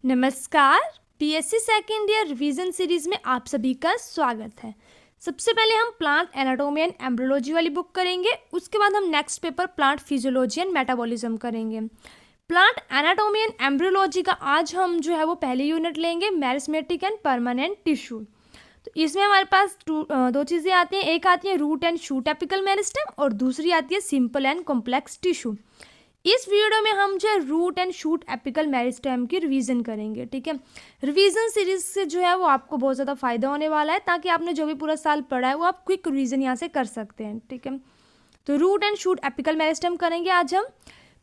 नमस्कार। BSc second year revision series में आप सभी का स्वागत है। सबसे पहले हम प्लांट एनाटॉमी एंड एम्ब्रियोलॉजी वाली बुक करेंगे, उसके बाद हम next paper plant physiology and metabolism करेंगे। प्लांट एनाटॉमी एंड एम्ब्रियोलॉजी का आज हम जो है वो पहली यूनिट लेंगे, मेरिस्मेटिक एंड परमानेंट टिश्यू। तो इसमें हमारे पास दो चीज़ें आती हैं, एक आती है root and shoot apical meristem और दूसरी आती है सिंपल एंड कॉम्प्लेक्स टिश्यू। इस वीडियो में हम जो है root and shoot apical meristem की रिवीजन करेंगे। ठीक है, रिवीजन सीरीज से जो है वो आपको बहुत ज़्यादा फायदा होने वाला है, ताकि आपने जो भी पूरा साल पढ़ा है वो आप क्विक रिवीजन यहाँ से कर सकते हैं। ठीक है, तो root and shoot apical meristem करेंगे आज हम।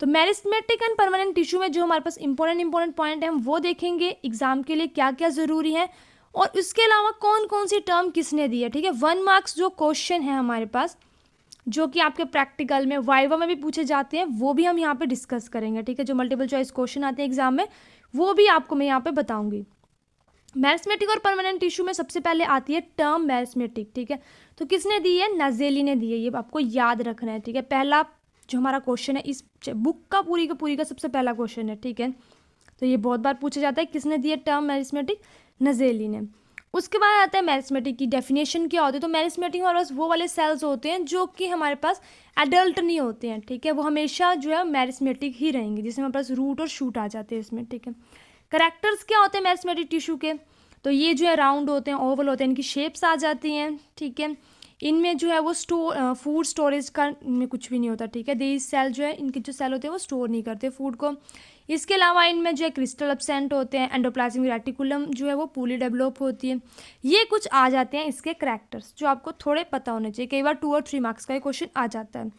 तो मेरिस्मेटिक एंड परमानेंट टिश्यू में जो हमारे पास इंपॉर्टेंट पॉइंट है हम वो देखेंगे, एग्जाम के लिए क्या क्या ज़रूरी है और उसके अलावा कौन कौन सी टर्म किसने दी है। ठीक है, 1 मार्क्स जो क्वेश्चन है हमारे पास, जो कि आपके प्रैक्टिकल में वाइवा में भी पूछे जाते हैं, वो भी हम यहाँ पे डिस्कस करेंगे। ठीक है, जो मल्टीपल चॉइस क्वेश्चन आते हैं एग्जाम में वो भी आपको मैं यहाँ पे बताऊंगी। मेरिस्मेटिक और परमानेंट टिश्यू में सबसे पहले आती है टर्म मेरिस्मेटिक। ठीक है, तो किसने दी है? नाजेली ने दी है, ये आपको याद रखना है। ठीक है, पहला जो हमारा क्वेश्चन है इस बुक का पूरी का सबसे पहला क्वेश्चन है। ठीक है, तो ये बहुत बार पूछा जाता है, किसने दी है टर्म मेरिस्मेटिक? नाजेली ने। उसके बाद आता है मेरिस्मेटिक की डेफिनेशन क्या होती है। तो मेरिस्मेटिक हमारे पास वो वाले सेल्स होते हैं जो कि हमारे पास एडल्ट नहीं होते हैं। ठीक है, वो हमेशा जो है मेरिस्मेटिक ही रहेंगे, जिसमें हमारे पास रूट और शूट आ जाते हैं इसमें। ठीक है, करेक्टर्स क्या होते हैं मेरिस्मेटिक टिश्यू के? तो ये जो है राउंड होते हैं, ओवल होते हैं, इनकी शेप्स आ जाती हैं। ठीक है, इनमें जो है वो फूड स्टोरेज का इनमें कुछ भी नहीं होता। ठीक है, दे सेल जो है, इनके जो सेल होते हैं वो स्टोर नहीं करते फूड को। इसके अलावा इनमें जो है क्रिस्टल एब्सेंट होते हैं, एंडोप्लाज्मिक रेटिकुलम जो है वो पूरी डेवलप होती है। ये कुछ आ जाते हैं इसके करैक्टर्स, जो आपको थोड़े पता होने चाहिए। कई बार 2 और 3 मार्क्स का ये क्वेश्चन आ जाता है।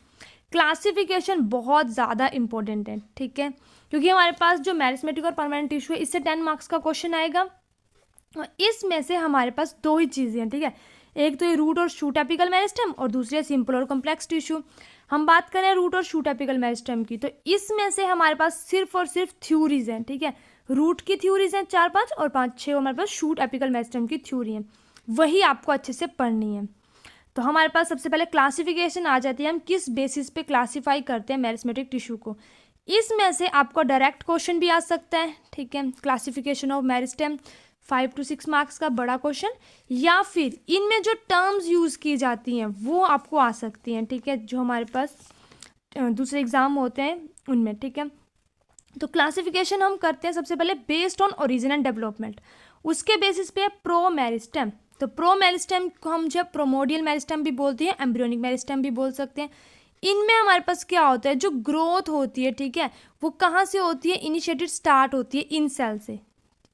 क्लासिफिकेशन बहुत ज़्यादा इंपॉर्टेंट है। ठीक है, क्योंकि हमारे पास जो मेरिस्मेटिक और परमानेंट टिश्यू है, इससे 10 मार्क्स का क्वेश्चन आएगा। और इसमें से हमारे पास 2 ही चीज़ें हैं। ठीक है, एक तो ये रूट और शूट एपिकल मेरिस्टेम और दूसरी है सिंपल और कॉम्प्लेक्स टिश्यू। हम बात करें रूट और शूट एपिकल मेरिस्टेम की, तो इसमें से हमारे पास सिर्फ और सिर्फ थ्योरीज हैं। ठीक है, रूट की थ्योरीज हैं 4-5 और 5-6 हमारे पास शूट एपिकल मेरिस्टेम की थ्योरी हैं, वही आपको अच्छे से पढ़नी है। तो हमारे पास सबसे पहले क्लासिफिकेशन आ जाती है, हम किस बेसिस पे क्लासीफाई करते हैं मेरिस्मेटिक टिश्यू को। इसमें से आपको डायरेक्ट क्वेश्चन भी आ सकता है। ठीक है, classification of meristem 5 to 6 marks का बड़ा क्वेश्चन, या फिर इनमें जो टर्म्स यूज़ की जाती हैं वो आपको आ सकती हैं। ठीक है, जो हमारे पास दूसरे एग्जाम होते हैं उनमें। ठीक है, तो क्लासिफिकेशन हम करते हैं सबसे पहले based on origin and development. उसके बेसिस पे प्रो मेरिस्टेम, तो प्रो मेरिस्टेम को हम जब प्रोमोडियल मेरिस्टेम भी बोलते हैं, एम्ब्रियोनिक मेरिस्टेम भी बोल सकते हैं। इनमें हमारे पास क्या होता है, जो ग्रोथ होती है, ठीक है, वो कहाँ से होती है? इनिशिएटेड स्टार्ट होती है इन सेल से।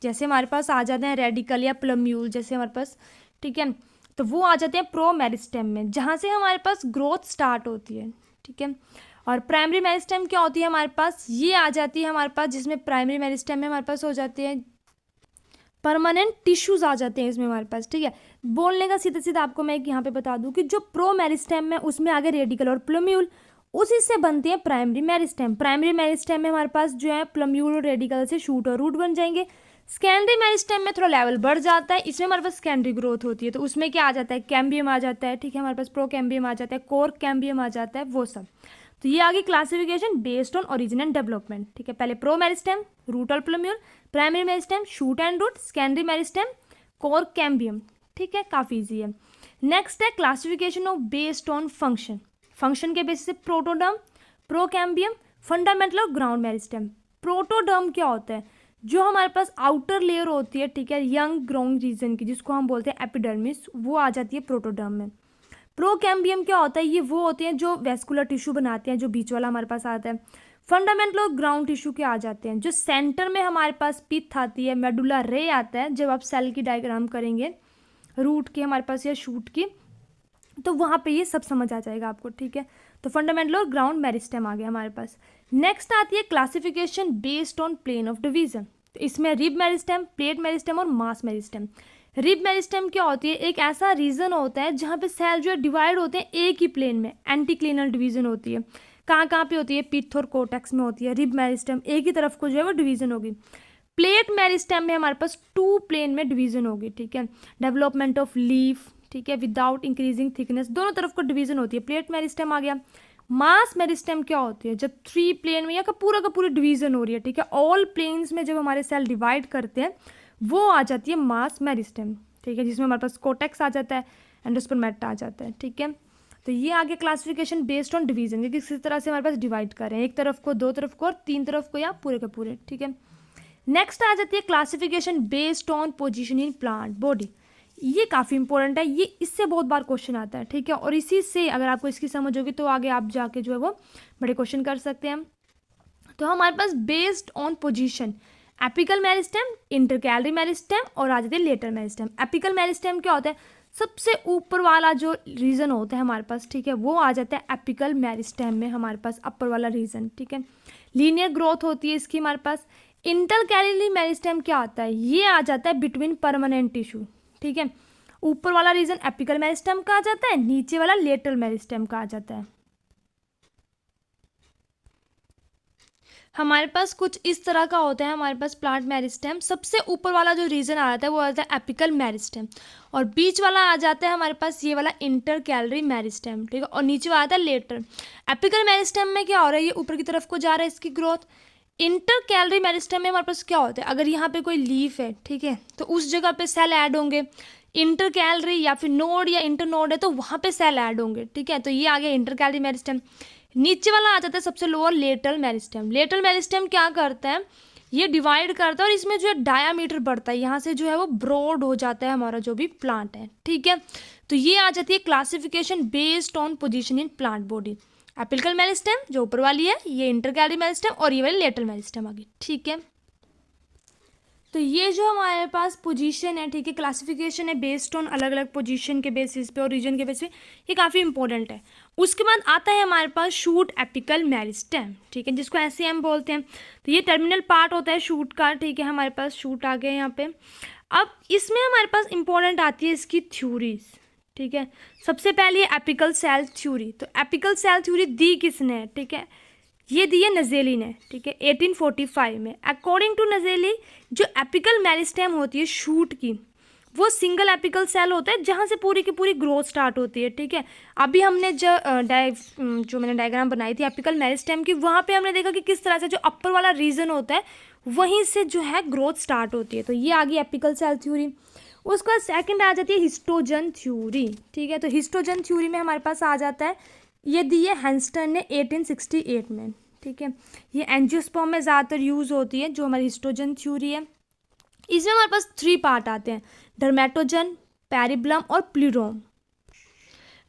जैसे हमारे पास आ जाते हैं रेडिकल या प्लम्यूल जैसे हमारे पास। ठीक है, तो वो आ जाते हैं प्रो मेरिस्टेम में, जहाँ से हमारे पास ग्रोथ स्टार्ट होती है। ठीक है, और प्राइमरी मेरिस्टेम क्या होती है हमारे पास? ये आ जाती है हमारे पास, जिसमें प्राइमरी मेरिस्टेम में हमारे पास हो जाते हैं परमानेंट टिश्यूज आ जाते हैं इसमें हमारे पास। ठीक है, बोलने का सीधा सीधा आपको मैं यहाँ पे बता दूं कि जो प्रो मेरिस्टेम में उसमें आगे रेडिकल और प्लम्यूल, उसी से बनती है प्राइमरी मेरिस्टेम। प्राइमरी मेरिस्टेम में हमारे पास जो है प्लम्यूल और रेडिकल से शूट और रूट बन जाएंगे। सेकेंडरी मेरिस्टेम में थोड़ा लेवल बढ़ जाता है, इसमें हमारे पास सेकेंडरी ग्रोथ होती है, तो उसमें क्या आ जाता है? कैम्बियम आ जाता है। ठीक है, हमारे पास प्रो कैम्बियम आ जाता है, कोर कैम्बियम आ जाता है, वो सब। तो ये आगे classification based on origin and development. ठीक है, पहले प्रो मेरिस्टेम, रूट और plumule, primary meristem, shoot and root, secondary meristem, cork cambium. ठीक है, काफ़ी ईजी है। नेक्स्ट है classification of based on function. Function के बेसिस से प्रोटोडर्म, प्रो कैम्बियम, फंडामेंटल और ग्राउंड मेरिस्टेम। प्रोटोडर्म क्या होता है? जो हमारे पास आउटर लेयर होती है, ठीक है, यंग ग्रोइंग रीजन की, जिसको हम बोलते हैं एपिडर्मिस, वो आ जाती है प्रोटोडर्म में। प्रो कैम्बियम क्या होता है? ये वो होते हैं जो वेस्कुलर टिश्यू बनाते हैं, जो बीच वाला हमारे पास आता है। फंडामेंटल और ग्राउंड टिश्यू के आ जाते हैं, जो सेंटर में हमारे पास पिथ आती है, मेडुला रे आता है। जब आप सेल की डायग्राम करेंगे रूट की हमारे पास या शूट की, तो वहाँ पे ये सब समझ आ जाएगा आपको। ठीक है, तो फंडामेंटल और ग्राउंड मेरिस्टेम आ गया हमारे पास। नेक्स्ट आती है classification based on plane of division. तो इसमें रिब मेरिस्टेम, प्लेट मेरिस्टेम और मास मेरिस्टेम। रिब मेरिस्टेम क्या होती है? एक ऐसा रीजन होता है जहाँ पे सेल जो है डिवाइड होते हैं एक ही प्लेन में, एंटीक्लिनल डिवीजन होती है। कहाँ कहाँ पे होती है? पिथ और कोटेक्स में होती है रिब मेरिस्टेम, एक ही तरफ को जो है वो डिवीजन होगी। प्लेट मेरिस्टेम में हमारे पास 2 प्लेन में डिवीजन होगी। ठीक है, डेवलपमेंट ऑफ लीफ, ठीक है, विदाउट इंक्रीजिंग थिकनेस, दोनों तरफ को डिवीजन होती है। प्लेट मेरिस्टेम आ गया। मास मेरिस्टेम क्या होती है, जब 3 प्लेन में या का पूरी डिवीजन हो रही है, ठीक है, ऑल प्लेन्स में जब हमारे सेल डिवाइड करते हैं वो आ जाती है मास मेरिस्टेम, ठीक है, जिसमें हमारे पास कोटेक्स आ जाता है, एंडोस्पर्मेटा आ जाता है, ठीक है। तो ये आगे क्लासिफिकेशन बेस्ड ऑन डिवीजन कि किस तरह से हमारे पास डिवाइड करें, एक तरफ को, दो तरफ को और 3 तरफ को या पूरे के पूरे, ठीक है। नेक्स्ट आ जाती है classification based on position in plant body. ये काफ़ी इंपॉर्टेंट है, ये इससे बहुत बार क्वेश्चन आता है, ठीक है, और इसी से अगर आपको इसकी समझ होगी तो आगे आप जाके जो है वो बड़े क्वेश्चन कर सकते हैं। तो हमारे पास based on position apical meristem, intercalary meristem और आ जाती है लेटर मेरिस्टेम। एपिकल मेरिस्टेम क्या होता है, सबसे ऊपर वाला जो रीजन होता है हमारे पास, ठीक है, वो आ जाता है एपिकल मेरिस्टेम में, हमारे पास अपर वाला रीजन, ठीक है। लीनियर ग्रोथ होती है इसकी हमारे पास। इंटरकैलरी मेरिस्टेम क्या आता है, ये आ जाता है बिटवीन परमानेंट टिश्यू, ठीक है। ऊपर वाला रीजन एपिकल मेरिस्टेम का आ जाता है, नीचे वाला लेटरल मेरिस्टेम का आ जाता है। हमारे पास कुछ इस तरह का होता है हमारे पास प्लांट मेरिस्टेम। सबसे ऊपर वाला जो रीजन आ जाता है वो आ जाता है एपिकल मेरिस्टेम, और बीच वाला आ जाता है हमारे पास ये वाला इंटरकैलरी मेरिस्टेम, ठीक है, और नीचे वाला आता है लेटर। एपिकल मेरिस्टेम में क्या हो रहा है, ये ऊपर की तरफ को जा रहा है इसकी ग्रोथ। इंटरकैलरी मेरिस्टेम में हमारे पास क्या होता है, अगर यहाँ पे कोई लीफ है, ठीक है, तो उस जगह पे सेल ऐड होंगे। इंटरकैलरी या फिर नोड या इंटरनोड है तो वहाँ पे सेल ऐड होंगे, ठीक है। तो ये आ गया इंटरकैलरी मेरिस्टेम। नीचे वाला आ जाता है सबसे lower lateral meristem. Lateral meristem क्या करता है, ये डिवाइड करता है और इसमें जो है डायामीटर बढ़ता है, यहाँ से जो है वो ब्रॉड हो जाता है हमारा जो भी प्लांट है, ठीक है। तो ये आ जाती है classification based on position in plant body. Apical meristem जो ऊपर वाली है, ये इंटरकैलरी मेरिस्टेम और ये वाली लेटरल मेरिस्टेम आ गई, ठीक है। तो ये जो हमारे पास पोजीशन है, ठीक है, क्लासिफिकेशन है बेस्ड ऑन अलग अलग पोजीशन के बेसिस पे और रीजन के बेसिस पे, ये काफ़ी इंपॉर्टेंट है। उसके बाद आता है हमारे पास शूट एपिकल मेरिस्टेम, ठीक है, जिसको SEM बोलते हैं। तो ये टर्मिनल पार्ट होता है शूट का, ठीक है, हमारे पास शूट आ गया यहाँ पे। अब इसमें हमारे पास इंपॉर्टेंट आती है इसकी थ्योरीज, ठीक है। सबसे पहले एपिकल सेल थ्योरी। तो एपिकल सेल थ्योरी दी किसने है, ठीक है, ये दी है नज़ेली ने, ठीक है, 1845 में। अकॉर्डिंग टू नज़ेली जो एपिकल मेरिस्टेम होती है शूट की, वो सिंगल एपिकल सेल होता है जहाँ से पूरी की पूरी ग्रोथ स्टार्ट होती है, ठीक है। अभी हमने जो मैंने डायग्राम बनाई थी एपिकल मेरिस्टेम की, वहाँ पे हमने देखा कि किस तरह से जो अपर वाला रीजन होता है वहीं से जो है ग्रोथ स्टार्ट होती है। तो ये आ गई एपिकल सेल थ्योरी। उसके बाद सेकेंड आ जाती है हिस्टोजन थ्योरी, ठीक है। तो हिस्टोजन थ्योरी में हमारे पास आ जाता है, ये दी है हैंस्टन ने 1868 में, ठीक है। ये एंजियोस्पर्म में ज़्यादातर यूज़ होती है जो हमारी हिस्टोजन थ्योरी है। इसमें हमारे पास 3 पार्ट आते हैं, डर्मेटोजन, पेरिब्लम और प्लूरोम।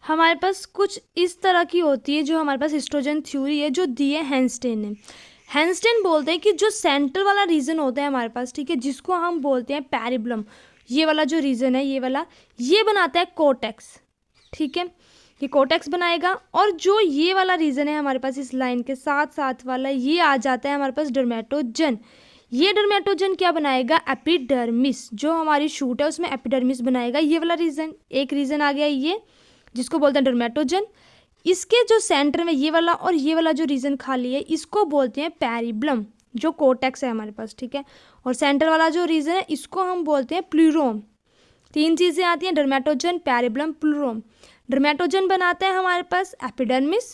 हमारे पास कुछ इस तरह की होती है जो हमारे पास हिस्टोजन थ्योरी है जो दी है हैंस्टेन ने। हैंस्टेन बोलते हैं कि जो सेंटर वाला रीजन होता है हमारे पास, ठीक है, जिसको हम बोलते हैं पेरिब्लम, ये वाला जो रीजन है ये वाला, ये बनाता है कोटेक्स, ठीक है, ये कोटेक्स बनाएगा। और जो ये वाला रीजन है हमारे पास इस लाइन के साथ साथ वाला, ये आ जाता है हमारे पास डर्मेटोजन। ये डर्मेटोजन क्या बनाएगा, एपिडर्मिस, जो हमारी शूट है उसमें एपिडर्मिस बनाएगा। ये वाला रीजन, एक रीजन आ गया ये जिसको बोलते हैं डर्मेटोजन। इसके जो सेंटर में ये वाला और ये वाला जो रीजन खाली है इसको बोलते हैं पेरिब्लम, जो कोटेक्स है हमारे पास, ठीक है। और सेंटर वाला जो रीजन है इसको हम बोलते हैं प्लूरोम। 3 चीज़ें आती हैं, डर्मेटोजन, पेरिब्लम, प्लूरोम। डर्मेटोजन बनाता है हमारे पास एपिडर्मिस,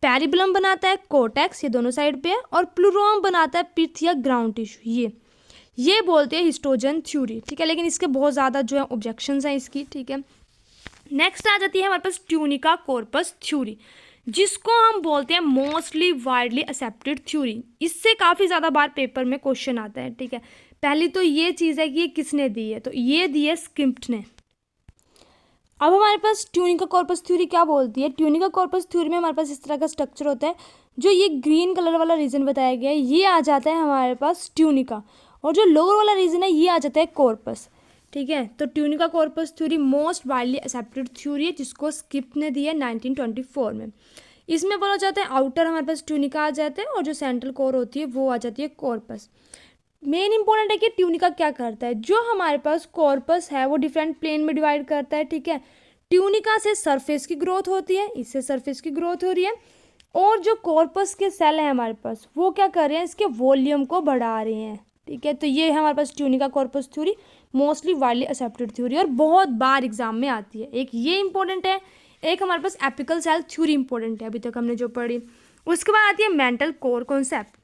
पेरिब्लम बनाता है कोटेक्स, ये दोनों साइड पे है, और प्लूरोम बनाता है पिथ या ग्राउंड टिश्यू। ये बोलते हैं हिस्टोजन थ्योरी, ठीक है। लेकिन इसके बहुत ज़्यादा जो है ऑब्जेक्शंस हैं इसकी, ठीक है। नेक्स्ट आ जाती है हमारे पास ट्यूनिका कॉर्पस थ्योरी, जिसको हम बोलते हैं मोस्टली वाइडली एक्सेप्टेड थ्योरी। इससे काफ़ी ज़्यादा बार पेपर में क्वेश्चन आता है, ठीक है। पहली तो ये चीज़ है कि ये किसने दी है, तो ये दी है स्किम्प्ट ने। अब हमारे पास ट्यूनिका कॉर्पस थ्योरी क्या बोलती है, ट्यूनिका कॉर्पस थ्योरी में हमारे पास इस तरह का स्ट्रक्चर होता है, जो ये ग्रीन कलर वाला रीजन बताया गया है ये आ जाता है हमारे पास ट्यूनिका, और जो लोअर वाला रीजन है ये आ जाता है कॉर्पस, ठीक है। तो tunica corpus theory most widely accepted theory है जिसको स्किप ने दी है 1924 में। इसमें बोला जाता है आउटर हमारे पास ट्यूनिका आ जाता है और जो सेंट्रल कोर होती है वो आ जाती है कॉर्पस। मेन इंपॉर्टेंट है कि ट्यूनिका क्या करता है, जो हमारे पास कॉर्पस है वो डिफरेंट प्लेन में डिवाइड करता है, ठीक है। ट्यूनिका से सरफेस की ग्रोथ होती है, इससे सरफेस की ग्रोथ हो रही है, और जो कॉर्पस के सेल हैं हमारे पास वो क्या कर रहे हैं, इसके वॉल्यूम को बढ़ा रहे हैं, ठीक है। तो ये हमारे पास tunica corpus theory mostly widely accepted theory और बहुत बार एग्जाम में आती है। एक ये इंपॉर्टेंट है, एक हमारे पास एपिकल सेल थ्योरी इंपॉर्टेंट है अभी तक हमने जो पढ़ी। उसके बाद आती है मेंटल कोर कॉन्सेप्ट,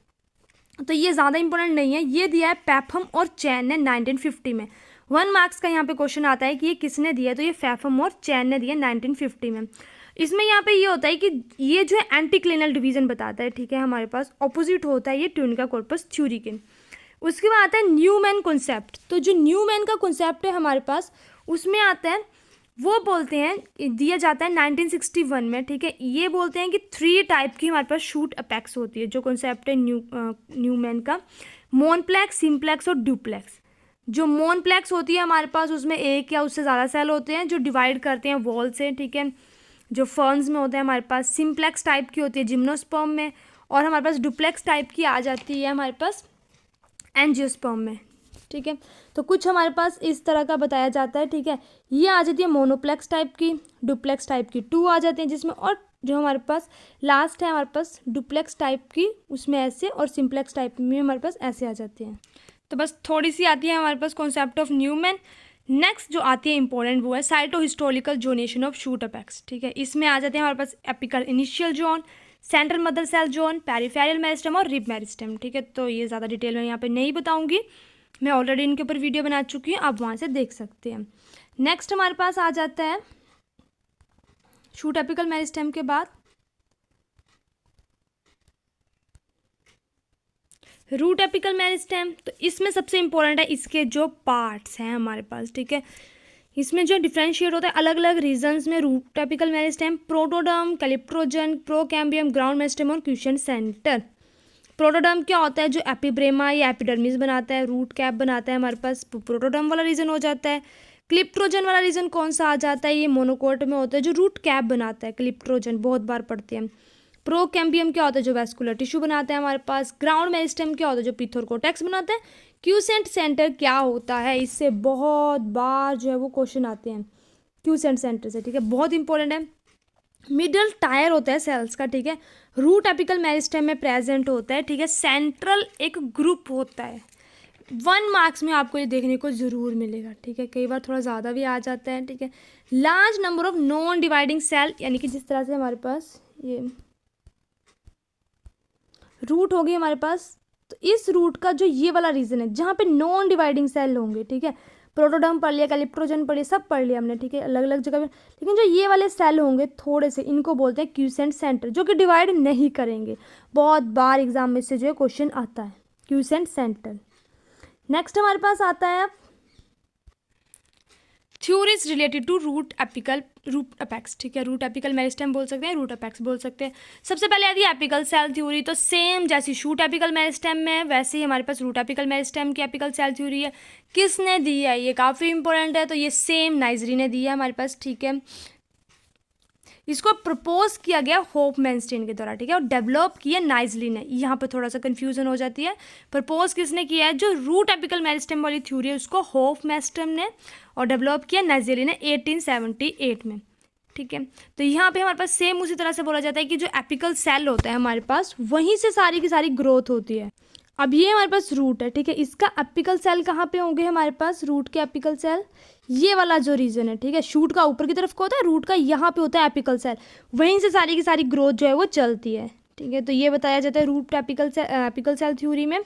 तो ये ज़्यादा इंपॉर्टेंट नहीं है, ये दिया है पैपहम और चैन ने 1950 में। 1 मार्क्स का यहाँ पे क्वेश्चन आता है कि ये किसने दिया है, तो ये पैपहम और चैन ने दिया 1950 में। इसमें यहाँ पे ये होता है कि ये जो है एंटीक्लिनल डिवीजन बताता है, ठीक है, हमारे पास ऑपोजिट होता है ये ट्यूनिका कॉर्पस थ्योरी के। उसके बाद आता है न्यूमैन कॉन्सेप्ट, तो जो न्यूमैन का कॉन्सेप्ट है हमारे पास उसमें आता है, वो बोलते हैं दिया जाता है 1961 में, ठीक है। ये बोलते हैं कि 3 टाइप की हमारे पास शूट अपेक्स होती है, जो कॉन्सेप्ट है न्यूमैन का, मोनप्लेक्स, सिम्प्लेक्स और ड्यूप्लेक्स। जो मोनप्लेक्स होती है हमारे पास उसमें एक या उससे ज़्यादा सेल होते हैं जो डिवाइड करते हैं वॉल से, ठीक है, जो फर्न्स में होते हैं हमारे पास। सिम्प्लेक्स टाइप की होती है जिम्नोस्पर्म में, और हमारे पास डुप्लेक्स टाइप की आ जाती है हमारे पास एंजियोस्पर्म में, ठीक है। तो कुछ हमारे पास इस तरह का बताया जाता है, ठीक है। ये आ जाती है मोनोप्लेक्स टाइप की, डुप्लेक्स टाइप की 2 आ जाती हैं जिसमें, और जो हमारे पास लास्ट है हमारे पास डुप्लेक्स टाइप की, उसमें ऐसे, और सिम्प्लेक्स टाइप में हमारे पास ऐसे आ जाती हैं। तो बस थोड़ी सी आती है हमारे पास कॉन्सेप्ट ऑफ न्यूमैन। नेक्स्ट जो आती है इंपॉर्टेंट वो है cytohistorical zonation of shoot apex, ठीक है। इसमें आ जाते हैं हमारे पास apical initial zone, central mother cell zone, peripheral meristem और रिब मेरिस्टेम, ठीक है। तो ये ज़्यादा डिटेल में यहाँ पे नहीं बताऊंगी, मैं ऑलरेडी इनके ऊपर वीडियो बना चुकी हूँ, आप वहाँ से देख सकते हैं। नेक्स्ट हमारे पास आ जाता है शूट एपिकल मेरिस्टेम के बाद रूट एपिकल मेरिस्टेम। तो इसमें सबसे इंपॉर्टेंट है इसके जो पार्ट्स हैं हमारे पास, ठीक है। इसमें जो डिफ्रेंशिएट होता है अलग अलग रीजन्स में, root apical meristem, protoderm, calyptrogen, procambium, ground meristem और क्यूशन सेंटर। प्रोटोडर्म क्या होता है, जो एपिब्रेमा या एपिडर्मिस बनाता है, रूट कैप बनाता है हमारे पास, प्रोटोडर्म वाला रीजन हो जाता है। क्लिप्ट्रोजन वाला रीजन कौन सा आ जाता है, ये मोनोकोट में होता है, जो रूट कैप बनाता है, क्लिप्ट्रोजन बहुत बार पढ़ते हैं। प्रोकैम्बियम क्या होता है, जो वैस्कुलर टिश्यू बनाता है हमारे पास। ग्राउंड मेरिस्टेम क्या होता है, जो पिथोरकोर्टेक्स बनाता है। क्यूसेंट सेंटर क्या होता है, इससे बहुत बार जो है वो क्वेश्चन आते हैं क्यूसेंट सेंटर से, ठीक है, बहुत इंपॉर्टेंट है। मिडल टायर होता है सेल्स का, ठीक है, रूट एपिकल मेरिस्टेम में प्रेजेंट होता है, ठीक है। सेंट्रल एक ग्रुप होता है, 1 मार्क्स में आपको ये देखने को जरूर मिलेगा, ठीक है, कई बार थोड़ा ज़्यादा भी आ जाता है, ठीक है। Large number of non dividing cell, यानी कि जिस तरह से हमारे पास ये रूट होगी हमारे पास, तो इस रूट का जो ये वाला रीजन है जहाँ पे नॉन डिवाइडिंग सेल होंगे, ठीक है, प्रोटोडर्म पढ़ लिया, कैलिप्ट्रोजन पढ़ लिया, सब पढ़ लिया हमने, ठीक है, अलग अलग जगह पे, लेकिन जो ये वाले सेल होंगे थोड़े से, इनको बोलते हैं क्यूसेंट सेंटर, जो कि डिवाइड नहीं करेंगे। बहुत बार एग्जाम में से जो है क्वेश्चन आता है क्यूसेंट सेंटर। नेक्स्ट हमारे पास आता है theories related to root apex, ठीक है, रूट एपिकल मेरिस्टेम बोल सकते हैं, रूट अपेक्स बोल सकते हैं। सबसे पहले आती है एपिकल सेल थ्योरी, तो सेम जैसी शूट एपिकल मेरिस्टेम में वैसे ही हमारे पास रूट एपिकल मेरिस्टेम की एपिकल सेल थ्योरी है। किसने दी है, ये काफ़ी इंपॉर्टेंट है, तो ये सेम नाइजरी ने दी है हमारे पास, ठीक है। इसको प्रपोज किया गया होफमैनस्टीन के द्वारा, ठीक है, और डेवलप किया नाइजली ने। यहाँ पे थोड़ा सा कंफ्यूजन हो जाती है, प्रपोज किसने किया है, जो रूट एपिकल मेरिस्टेम वाली थ्योरी है उसको होफमैनस्टीन ने, और डेवलप किया नाइजली ने 1878 में, ठीक है। तो यहाँ पे हमारे पास सेम उसी तरह से बोला जाता है कि जो एपिकल सेल होता है हमारे पास वहीं से सारी की सारी ग्रोथ होती है। अब ये हमारे पास रूट है, ठीक है, इसका एपिकल सेल कहाँ पे होंगे हमारे पास, रूट के एपिकल सेल ये वाला जो रीजन है, ठीक है, शूट का ऊपर की तरफ को होता है, रूट का यहाँ पे होता है एपिकल सेल, वहीं से सारी की सारी ग्रोथ जो है वो चलती है, ठीक है। तो ये बताया जाता है रूट एपिकल सेल थ्योरी में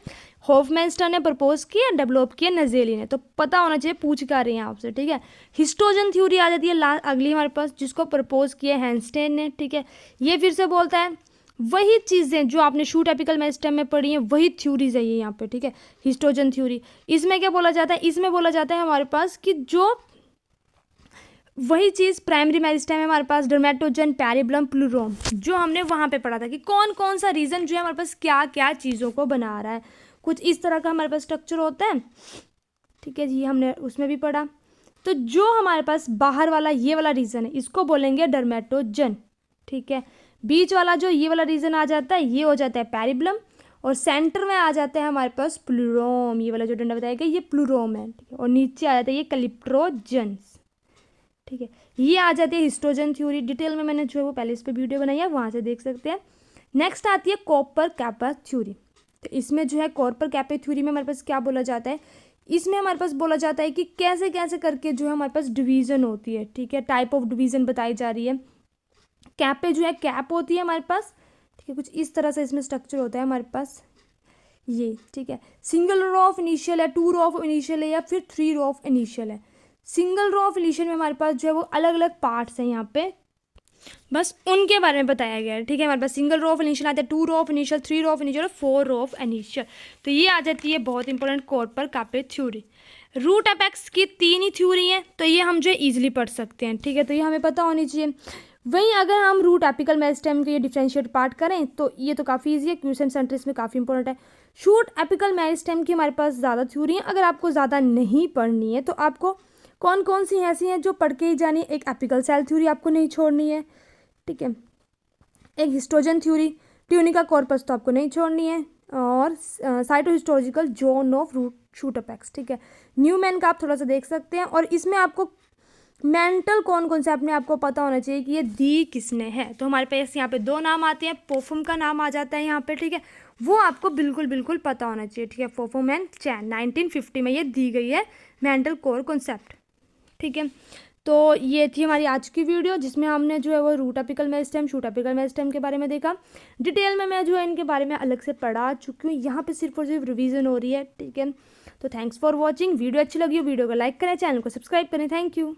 होफमैनस्टीन ने प्रपोज किया, डेवलप किया नजेली ने। तो पता होना चाहिए पूछ क्या रही हैं आपसे, ठीक है। हिस्टोजन थ्योरी आ जाती है अगली हमारे पास, जिसको प्रपोज किया हैंस्टेन ने, ठीक है। ये फिर से बोलता है वही चीज़ें जो आपने शूट एपिकल मेरिस्टेम में पढ़ी हैं, वही थ्योरीज है ये यहाँ पे, ठीक है, हिस्टोजन थ्योरी। इसमें क्या बोला जाता है, इसमें बोला जाता है हमारे पास कि जो वही चीज़ प्राइमरी मेरिस्टेम है हमारे पास, डर्मेटोजन, पैरिबलम, प्लूरोम, जो हमने वहाँ पे पढ़ा था कि कौन कौन सा रीजन जो है हमारे पास क्या क्या चीज़ों को बना रहा है, कुछ इस तरह का हमारे पास स्ट्रक्चर होता है, ठीक है जी, हमने उसमें भी पढ़ा। तो जो हमारे पास बाहर वाला ये वाला रीजन है इसको बोलेंगे डर्मेटोजन, ठीक है। बीच वाला जो ये वाला रीजन आ जाता है ये हो जाता है पैरिबलम, और सेंटर में आ जाता है हमारे पास प्लूरोम, ये वाला जो डंडा बताया गया ये प्लूरोम है, ठीक है, और नीचे आ जाता है ये कैलिप्ट्रोजन्स, ठीक है। ये आ जाती है हिस्टोजन थ्योरी, डिटेल में मैंने जो है वो पहले इस पर वीडियो बनाई है, वहाँ से देख सकते हैं। नेक्स्ट आती है कॉपर कैपा थ्योरी, तो इसमें जो है कॉपर कैपा थ्योरी में हमारे पास क्या बोला जाता है, इसमें हमारे पास बोला जाता है कि कैसे कैसे करके जो है हमारे पास डिवीज़न होती है, ठीक है, टाइप ऑफ डिवीज़न बताई जा रही है। कैप पे जो है कैप होती है हमारे पास, ठीक है, कुछ इस तरह से इसमें स्ट्रक्चर होता है हमारे पास ये, ठीक है। सिंगल रो ऑफ इनिशियल है, 2 रो ऑफ इनिशियल है, या फिर 3 रो ऑफ इनिशियल है। सिंगल रो ऑफ इनिशियल में हमारे पास जो है वो अलग अलग पार्ट्स हैं यहाँ पे, बस उनके बारे में बताया गया है, ठीक है। हमारे पास सिंगल रो ऑफ इनिशियल आता है, 2 row of initial, 3 row of initial और 4 रो ऑफ इनिशियल। तो ये आ जाती है बहुत इंपॉर्टेंट कॉर्पर कापे थ्योरी। रूट अपेक्स की 3 ही थ्योरी हैं, तो ये हम जो है ईजिली पढ़ सकते हैं, ठीक है, तो ये हमें पता होनी चाहिए। वहीं अगर हम रूट एपिकल मेरिस्टेम के ये डिफरेंशिएट पार्ट करें तो ये तो काफ़ी ईजी है, क्वेश्चन सेंटर इसमें काफ़ी इंपॉर्टेंट है। शूट एपिकल मेरिस्टेम की हमारे पास ज़्यादा थ्योरी है, अगर आपको ज़्यादा नहीं पढ़नी है तो आपको कौन कौन सी ऐसी हैं जो पढ़ के ही जानी है। एक एपिकल सेल थ्योरी आपको नहीं छोड़नी है, ठीक है, एक हिस्टोजन थ्योरी, ट्यूनिका कॉर्पस तो आपको नहीं छोड़नी है, और cytohistological zone of root shoot apex, ठीक है। न्यूमैन का आप थोड़ा सा देख सकते हैं, और इसमें आपको मेंटल कौन कौन से अपने आपको पता होना चाहिए कि ये दी किसने है। तो हमारे पास यहाँ पे 2 नाम आते हैं, पोफुम का नाम आ जाता है यहाँ पे, ठीक है, वो आपको बिल्कुल बिल्कुल पता होना चाहिए, ठीक है। पोफुम एंड चैन 1950 में ये दी गई है मेंटल कोर कॉन्सेप्ट, ठीक है। तो ये थी हमारी आज की वीडियो, जिसमें हमने जो है वो root apical meristem, shoot apical meristem के बारे में देखा। डिटेल में मैं जो है इनके बारे में अलग से पढ़ा चुकी हूँ, यहाँ पे सिर्फ और सिर्फ रिवीजन हो रही है, ठीक है। तो थैंक्स फॉर वॉचिंग। वीडियो अच्छी लगी हो वीडियो को लाइक करें, चैनल को सब्सक्राइब करें। Thank you.